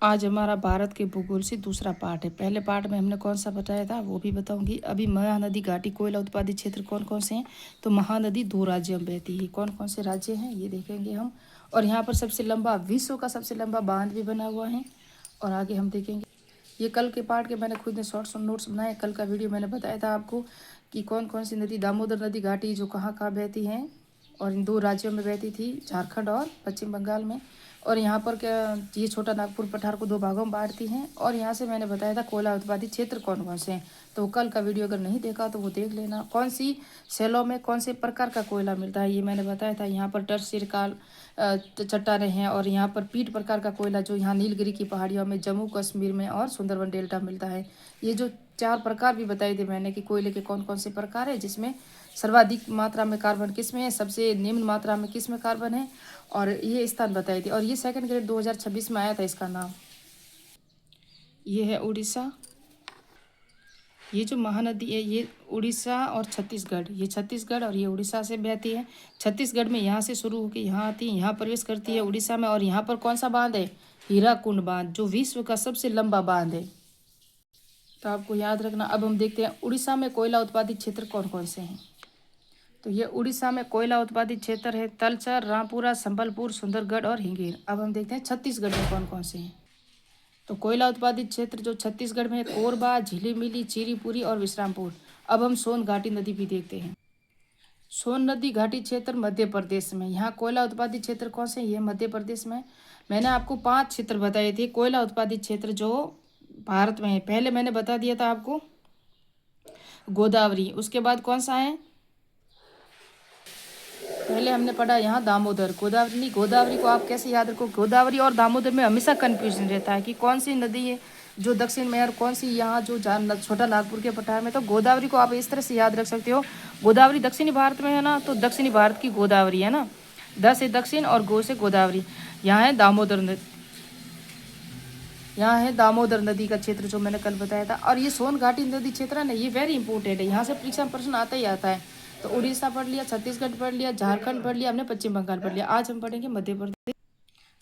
आज हमारा भारत के भूगोल से दूसरा पार्ट है। पहले पार्ट में हमने कौन सा बताया था वो भी बताऊंगी। अभी महानदी घाटी कोयला उत्पादित क्षेत्र कौन कौन से हैं, तो महानदी 2 राज्यों में बहती है। कौन कौन से राज्य हैं ये देखेंगे हम। और यहाँ पर सबसे लंबा, विश्व का सबसे लंबा बांध भी बना हुआ है। और आगे हम देखेंगे। ये कल के पार्ट के मैंने खुद ने शॉर्ट्स और नोट्स बनाए। कल का वीडियो मैंने बताया था आपको कि कौन कौन सी नदी, दामोदर नदी घाटी जो कहाँ कहाँ बहती हैं और इन 2 राज्यों में बहती थी, झारखंड और पश्चिम बंगाल में। और यहाँ पर क्या, ये छोटा नागपुर पठार को 2 भागों में बांटती हैं। और यहाँ से मैंने बताया था कोयला उत्पादित क्षेत्र कौन कौन से हैं। तो कल का वीडियो अगर नहीं देखा तो वो देख लेना। कौन सी सेलों में कौन से प्रकार का कोयला मिलता है ये मैंने बताया था। यहाँ पर टर्शियरकाल चट्टानें हैं और यहाँ पर पीट प्रकार का कोयला जो यहाँ नीलगिरी की पहाड़ियों में, जम्मू कश्मीर में और सुंदरवन डेल्टा मिलता है। ये जो 4 प्रकार भी बताए थे मैंने कि कोयले के कौन कौन से प्रकार है, जिसमें सर्वाधिक मात्रा में कार्बन किस में है, सबसे निम्न मात्रा में किस में कार्बन है, और ये स्थान बताए थे। और ये सेकंड ग्रेड 2026 में आया था इसका नाम। ये है उड़ीसा। ये जो महानदी है ये उड़ीसा और छत्तीसगढ़, ये छत्तीसगढ़ और ये उड़ीसा से बहती है। छत्तीसगढ़ में यहाँ से शुरू होकर यहाँ आती है, यहाँ प्रवेश करती है उड़ीसा में। और यहाँ पर कौन सा बांध है, हीराकुंड बांध, जो विश्व का सबसे लंबा बांध है। तो आपको याद रखना। अब हम देखते हैं उड़ीसा में कोयला उत्पादित क्षेत्र कौन कौन से हैं। तो ये उड़ीसा में कोयला उत्पादित क्षेत्र है तलचर, रामपुरा, संबलपुर, सुंदरगढ़ और हिंगीर। अब हम देखते हैं छत्तीसगढ़ में कौन कौन से हैं। तो कोयला उत्पादित क्षेत्र जो छत्तीसगढ़ में है, कोरबा, झिलीमिली, चिरीपुरी और विश्रामपुर। अब हम सोन घाटी नदी भी देखते हैं। सोन नदी घाटी क्षेत्र मध्य प्रदेश में। यहाँ कोयला उत्पादित क्षेत्र कौन से हैं, ये मध्य प्रदेश में। मैंने आपको 5 क्षेत्र बताए थे कोयला उत्पादित क्षेत्र जो भारत में है। पहले मैंने बता दिया था आपको गोदावरी, उसके बाद कौन सा है, पहले हमने पढ़ा यहाँ दामोदर। गोदावरी नहीं, गोदावरी को आप कैसे याद रखो, गोदावरी और दामोदर में हमेशा कंफ्यूजन रहता है कि कौन सी नदी है जो दक्षिण में और कौन सी यहाँ जो छोटा नागपुर के पठार में। तो गोदावरी को आप इस तरह से याद रख सकते हो, गोदावरी दक्षिणी भारत में है ना, तो दक्षिणी भारत की गोदावरी है ना, द से दक्षिण और गो से गोदावरी। यहाँ है दामोदर नदी, यहाँ है दामोदर नदी का क्षेत्र जो मैंने कल बताया था। और ये सोन घाटी नदी क्षेत्र है ना, ये वेरी इंपॉर्टेंट है, यहाँ से परीक्षा में प्रश्न आता ही आता है। तो उड़ीसा पढ़ लिया, छत्तीसगढ़ पढ़ लिया, झारखंड पढ़ लिया हमने, पश्चिम बंगाल पढ़ लिया। आज हम पढ़ेंगे मध्य प्रदेश।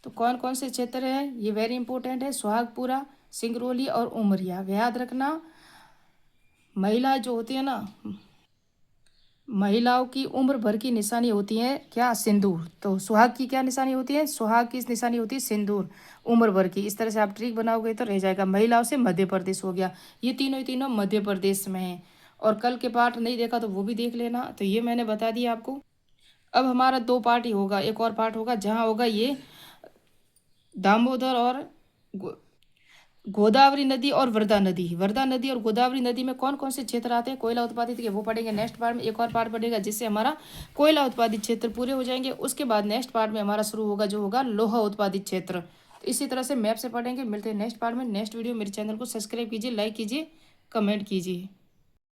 तो कौन कौन से क्षेत्र है ये वेरी इंपॉर्टेंट है, सुहागपुरा, सिंगरौली और उमरिया। याद रखना, महिला जो होती है ना, महिलाओं की उम्र भर की निशानी होती है क्या, सिंदूर। तो सुहाग की क्या निशानी होती है, सुहाग की निशानी होती है सिंदूर, उम्र भर की। इस तरह से आप ट्रिक बनाओगे तो रह जाएगा। महिलाओं से मध्य प्रदेश हो गया। ये तीनों ही तीनों मध्य प्रदेश में है। और कल के पार्ट नहीं देखा तो वो भी देख लेना। तो ये मैंने बता दिया आपको। अब हमारा 2 पार्ट ही होगा, एक और पार्ट होगा जहाँ होगा ये दामोदर और गोदावरी नदी और वर्धा नदी। वर्धा नदी और गोदावरी नदी में कौन कौन से क्षेत्र आते हैं कोयला उत्पादित के, वो पढ़ेंगे नेक्स्ट पार्ट में। एक और पार्ट पढ़ेगा जिससे हमारा कोयला उत्पादित क्षेत्र पूरे हो जाएंगे। उसके बाद नेक्स्ट पार्ट में हमारा शुरू होगा जो होगा लोहा उत्पादित क्षेत्र। तो इसी तरह से मैप से पढ़ेंगे। मिलते हैं नेक्स्ट पार्ट में। नेक्स्ट वीडियो मेरे चैनल को सब्सक्राइब कीजिए, लाइक कीजिए, कमेंट कीजिए।